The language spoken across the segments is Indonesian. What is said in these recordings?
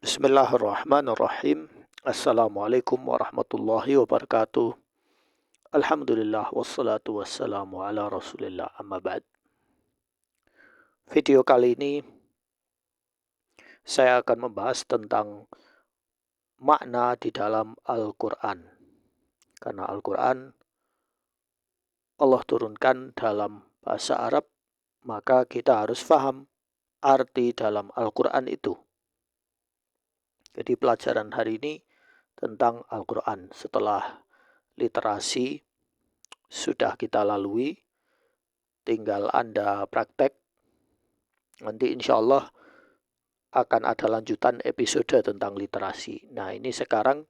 Bismillahirrahmanirrahim. Assalamualaikum warahmatullahi wabarakatuh. Alhamdulillah wassalatu wassalamu ala Rasulillah amma ba'd. Video kali ini saya akan membahas tentang makna di dalam Al-Qur'an. Karena Al-Qur'an Allah turunkan dalam bahasa Arab, maka kita harus paham arti dalam Al-Qur'an itu. Jadi pelajaran hari ini tentang Al-Qur'an. Setelah literasi sudah kita lalui, tinggal Anda praktek. Nanti insya Allah akan ada lanjutan episode tentang literasi. Nah, ini sekarang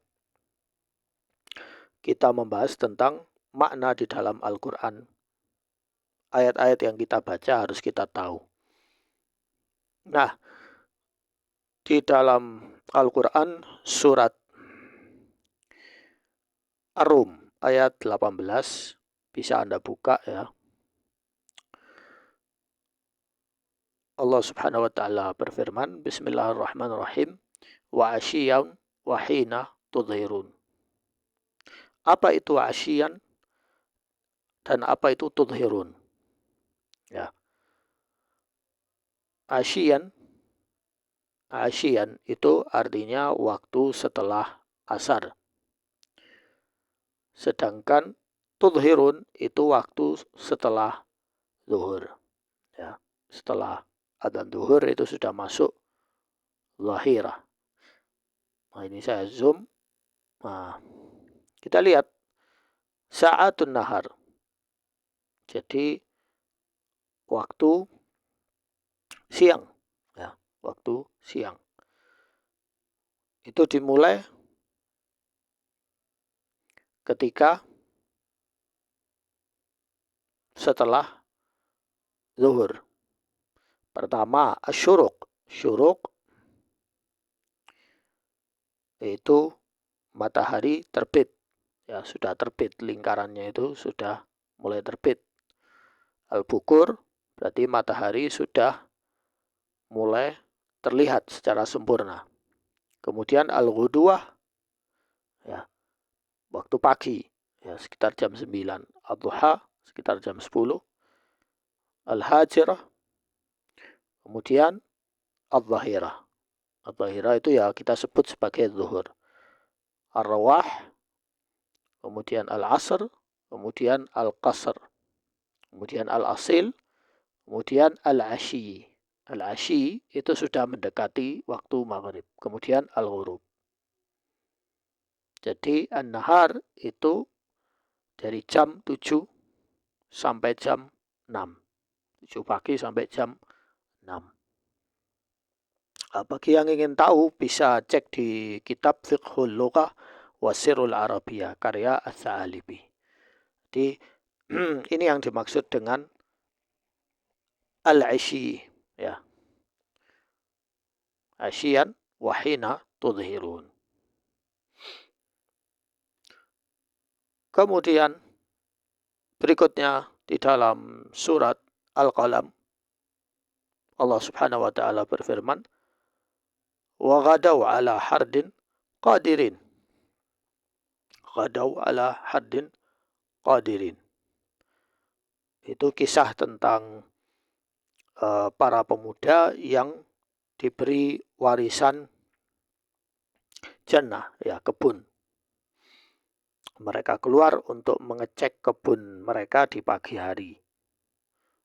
kita membahas tentang makna di dalam Al-Quran. Ayat-ayat yang kita baca harus kita tahu. Nah, di dalam Al-Quran surat Ar-Rum ayat 18, bisa Anda buka ya. Allah Subhanahu wa taala berfirman, Bismillahirrahmanirrahim, wa asyiyan wa hina tudhirun. Apa itu asyian dan apa itu tudhirun? Ya. Asyian itu artinya waktu setelah asar. Sedangkan tudhirun itu waktu setelah zuhur. Ya. Setelah adzan zuhur itu sudah masuk zahirah. Nah, ini saya zoom. Nah, kita lihat sa'atun nahar. Jadi waktu siang, ya, waktu siang. Itu dimulai ketika setelah zuhur. Pertama, asyuruk. Syuruk itu matahari terbit. Ya, sudah terbit, lingkarannya itu sudah mulai terbit. Al-bukur berarti matahari sudah mulai terlihat secara sempurna. Kemudian al-ghuduwah, ya, waktu pagi, ya, sekitar jam 9. Ad-duha sekitar jam 10. Al-hajirah, kemudian al-zahirah. Al-zahirah itu ya kita sebut sebagai zuhur. Ar-rawah, kemudian al-asr, kemudian al-qasr, kemudian al-asil, kemudian al-asyi. Al-asyi itu sudah mendekati waktu maghrib. Kemudian al-ghurub. Jadi an-nahar itu dari jam 7 sampai jam 6. 7 pagi sampai jam 6. Bagi yang ingin tahu bisa cek di kitab Fiqhul Lughah Wasirul Arabiyah karya Ats-Tsa'alibi. Jadi ini yang dimaksud dengan al-'ashyi, ya. Asyian wa hina tudhirun. Kemudian berikutnya di dalam surat Al-Qalam Allah Subhanahu wa taala berfirman, wa ghadaw ala hardin qadirin. Ghadaw ala hardin qadirin. Itu kisah tentang para pemuda yang diberi warisan jannah, ya, kebun. Mereka keluar untuk mengecek kebun mereka di pagi hari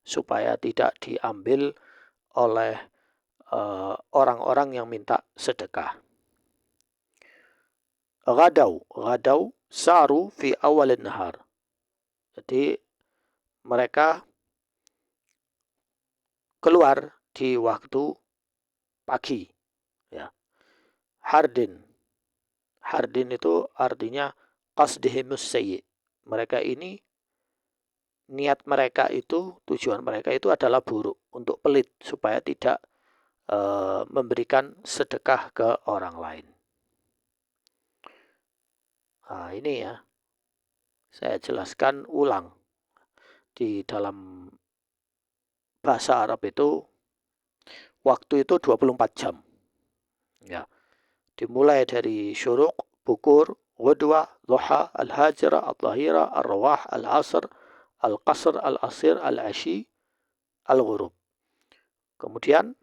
supaya tidak diambil oleh orang-orang yang minta sedekah. Ghadaw saru fi awalin nahar. Jadi mereka keluar di waktu pagi, ya. Hardin itu artinya qasdihimus sayyi. Mereka ini niat mereka itu, tujuan mereka itu adalah buruk, untuk pelit supaya tidak memberikan sedekah ke orang lain. Nah, ini ya, saya jelaskan ulang. Di dalam bahasa Arab itu waktu itu 24 jam. Ya. dimulai dari syuruq, bukur, ghudwa, duha, al-hajra, al-dhahira, al-rawah, al-asr, al-qasr, al-asir, al-ashi, al-ghurub. Kemudian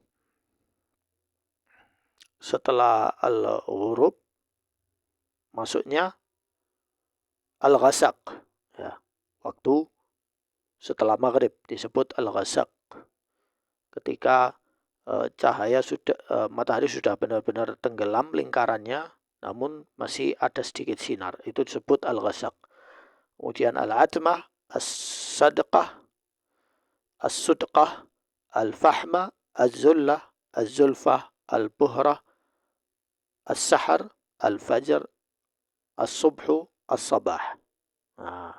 setelah al-ghurub masuknya al-ghasaq, ya, waktu setelah maghrib disebut al-ghasaq, ketika matahari sudah benar-benar tenggelam lingkarannya, namun masih ada sedikit sinar, itu disebut al-ghasaq. Kemudian al-atmah, as-sadqah, as-sudqah, al-fahma, az-zullah, az-zulfah, al-buhrah, as-sahar, al-fajr, as-subhu, as-sabah. Nah,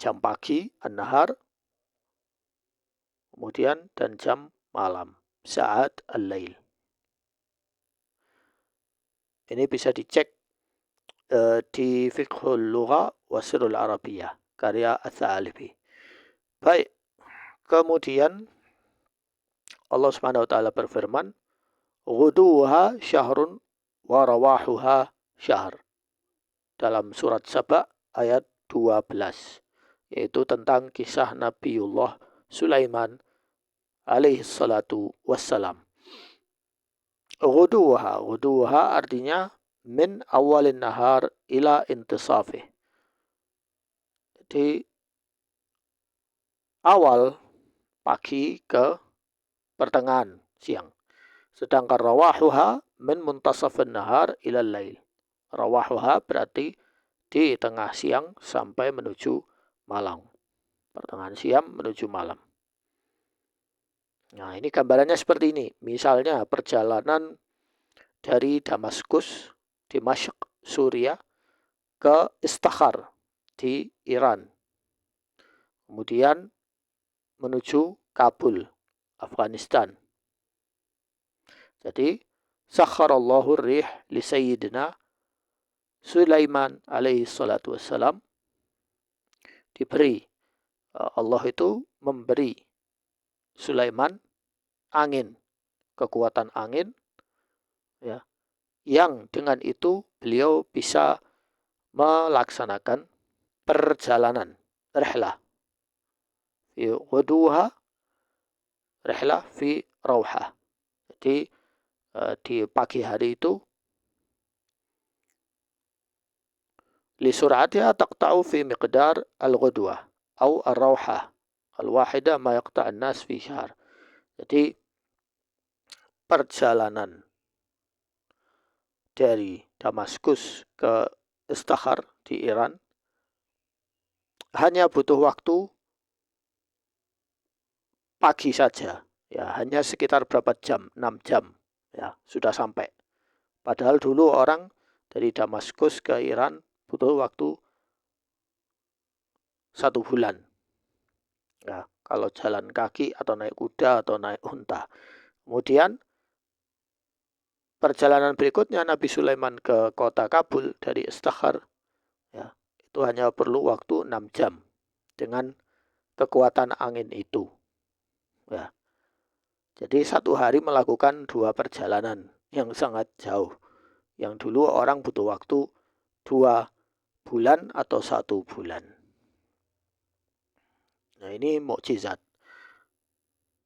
jam pagi, an-nahar, kemudian dan jam malam, saat al-lail. Ini bisa dicek di Fiqhul Lugha wa Sirrul Arabiyah, karya Ats-Tsa'alibi. Baik, kemudian Allah Subhanahu wa taala berfirman, "Ghuduha syahrun wa rawahuha syahr." Dalam surat Saba ayat 12, yaitu tentang kisah Nabiullah Sulaiman alaihi salatu wassalam. Ghuduha artinya min awalin nahar ila intisafih. Jadi awal pagi ke pertengahan siang. Sedangkan rawahuha min muntasafin nahar ila lail. Rawahuha berarti di tengah siang sampai menuju malam. Pertengahan siang menuju malam. Nah, ini gambarannya seperti ini. Misalnya perjalanan dari Damaskus, Dimashq, Suriah, ke Istakhar di Iran. Kemudian menuju Kabul, Afghanistan. Jadi, sakharallahu rih li sayyidina Sulaiman alaihi salatu wassalam, diberi, Allah itu memberi Sulaiman angin, kekuatan angin, ya, yang dengan itu beliau bisa melaksanakan perjalanan rihlah fi ghuduha, rihlah fi rauha. Jadi di pagi hari itu li sur'atiha taqta'u fi miqdar al-ghudwah atau ar-rauha al-wahida ma yaqta'an nas fi syahr. Jadi perjalanan dari Damaskus ke Istakhar di Iran hanya butuh waktu pagi saja, ya, hanya sekitar berapa jam, 6 jam, ya, sudah sampai. Padahal dulu orang dari Damaskus ke Iran butuh waktu 1 bulan. Ya, kalau jalan kaki atau naik kuda atau naik unta. Kemudian perjalanan berikutnya Nabi Sulaiman ke kota Kabul dari Istakhar, ya, itu hanya perlu waktu 6 jam dengan kekuatan angin itu. Ya. Jadi 1 hari melakukan 2 perjalanan yang sangat jauh. Yang dulu orang butuh waktu 2 bulan atau 1 bulan. Nah, ini mukjizat.